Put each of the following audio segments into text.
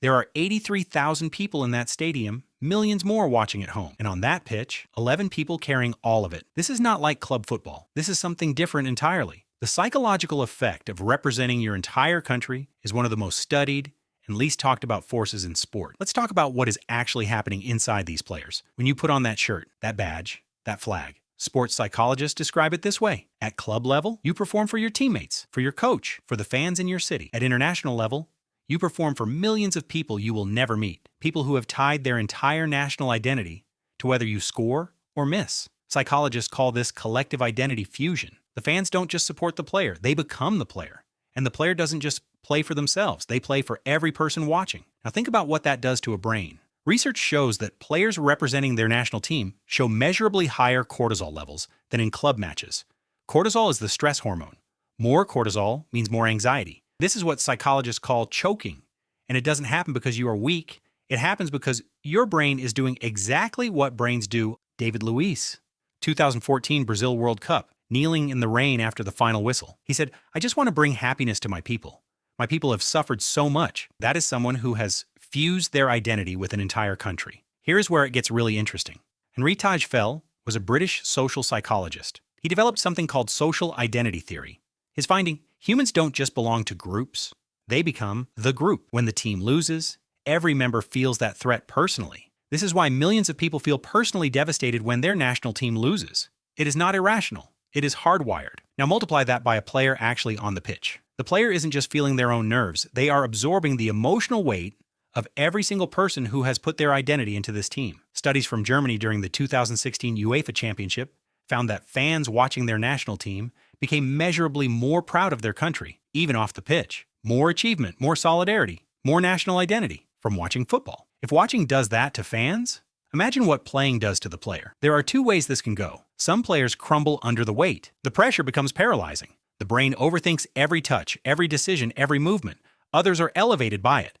There are 83,000 people in that stadium, millions more watching at home. And on that pitch, 11 people carrying all of it. This is not like club football. This is something different entirely. The psychological effect of representing your entire country is one of the most studied and least talked about forces in sport. Let's talk about what is actually happening inside these players. When you put on that shirt, that badge, that flag. Sports psychologists describe it this way. At club level, you perform for your teammates, for your coach, for the fans in your city. At international level, you perform for millions of people you will never meet, people who have tied their entire national identity to whether you score or miss. Psychologists call this collective identity fusion. The fans don't just support the player, they become the player. And the player doesn't just play for themselves, they play for every person watching. Now think about what that does to a brain. Research shows that players representing their national team show measurably higher cortisol levels than in club matches. Cortisol is the stress hormone. More cortisol means more anxiety. This is what psychologists call choking. And it doesn't happen because you are weak. It happens because your brain is doing exactly what brains do. David Luiz, 2014 Brazil World Cup, kneeling in the rain after the final whistle. He said, "I just want to bring happiness to my people. My people have suffered so much." That is someone who has fused their identity with an entire country. Here's where it gets really interesting. Henri Tajfel was a British social psychologist. He developed something called social identity theory. His finding, humans don't just belong to groups, they become the group. When the team loses, every member feels that threat personally. This is why millions of people feel personally devastated when their national team loses. It is not irrational, it is hardwired. Now multiply that by a player actually on the pitch. The player isn't just feeling their own nerves, they are absorbing the emotional weight of every single person who has put their identity into this team. Studies from Germany during the 2016 UEFA Championship found that fans watching their national team became measurably more proud of their country, even off the pitch. More achievement, more solidarity, more national identity from watching football. If watching does that to fans, imagine what playing does to the player. There are two ways this can go. Some players crumble under the weight. The pressure becomes paralyzing. The brain overthinks every touch, every decision, every movement. Others are elevated by it.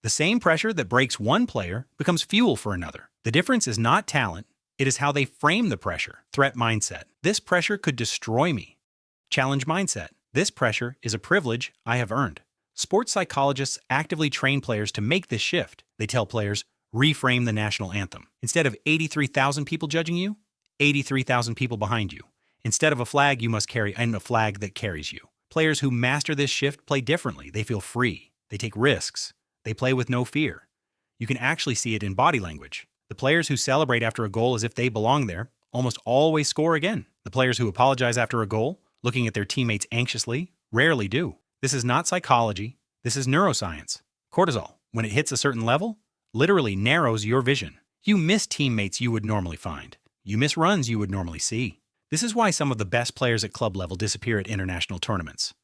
The same pressure that breaks one player becomes fuel for another. The difference is not talent, it is how they frame the pressure. Threat mindset. This pressure could destroy me. Challenge mindset. This pressure is a privilege I have earned. Sports psychologists actively train players to make this shift. They tell players, reframe the national anthem. Instead of 83,000 people judging you, 83,000 people behind you. Instead of a flag you must carry, and a flag that carries you. Players who master this shift play differently. They feel free. They take risks. They play with no fear. You can actually see it in body language. The players who celebrate after a goal as if they belong there almost always score again. The players who apologize after a goal, looking at their teammates anxiously, rarely do. This is not psychology. This is neuroscience. Cortisol, when it hits a certain level, literally narrows your vision. You miss teammates you would normally find. You miss runs you would normally see. This is why some of the best players at club level disappear at international tournaments.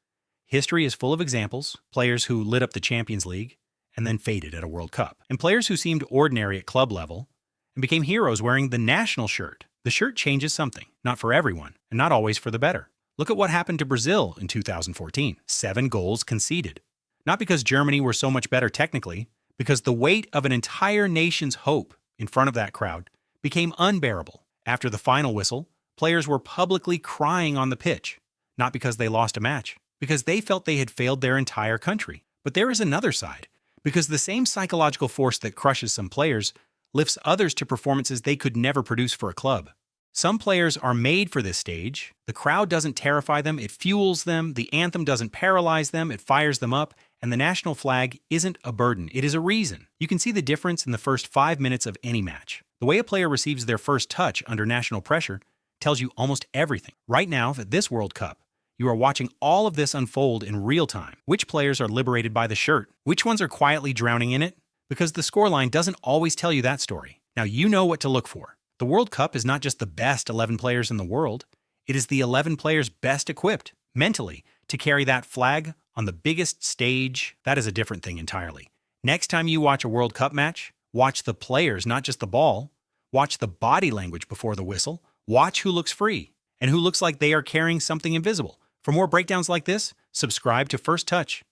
History is full of examples, players who lit up the Champions League and then faded at a World Cup, and players who seemed ordinary at club level and became heroes wearing the national shirt. The shirt changes something, not for everyone, and not always for the better. Look at what happened to Brazil in 2014. 7 goals conceded. Not because Germany were so much better technically, because the weight of an entire nation's hope in front of that crowd became unbearable. After the final whistle, players were publicly crying on the pitch, not because they lost a match, because they felt they had failed their entire country. But there is another side, because the same psychological force that crushes some players lifts others to performances they could never produce for a club. Some players are made for this stage. The crowd doesn't terrify them, it fuels them. The anthem doesn't paralyze them, it fires them up. And the national flag isn't a burden, it is a reason. You can see the difference in the first 5 minutes of any match. The way a player receives their first touch under national pressure tells you almost everything. Right now, at this World Cup, you are watching all of this unfold in real time. Which players are liberated by the shirt? Which ones are quietly drowning in it? Because the scoreline doesn't always tell you that story. Now you know what to look for. The World Cup is not just the best 11 players in the world. It is the 11 players best equipped, mentally, to carry that flag on the biggest stage. That is a different thing entirely. Next time you watch a World Cup match, watch the players, not just the ball. Watch the body language before the whistle. Watch who looks free and who looks like they are carrying something invisible. For more breakdowns like this, subscribe to First Touch.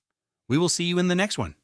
We will see you in the next one.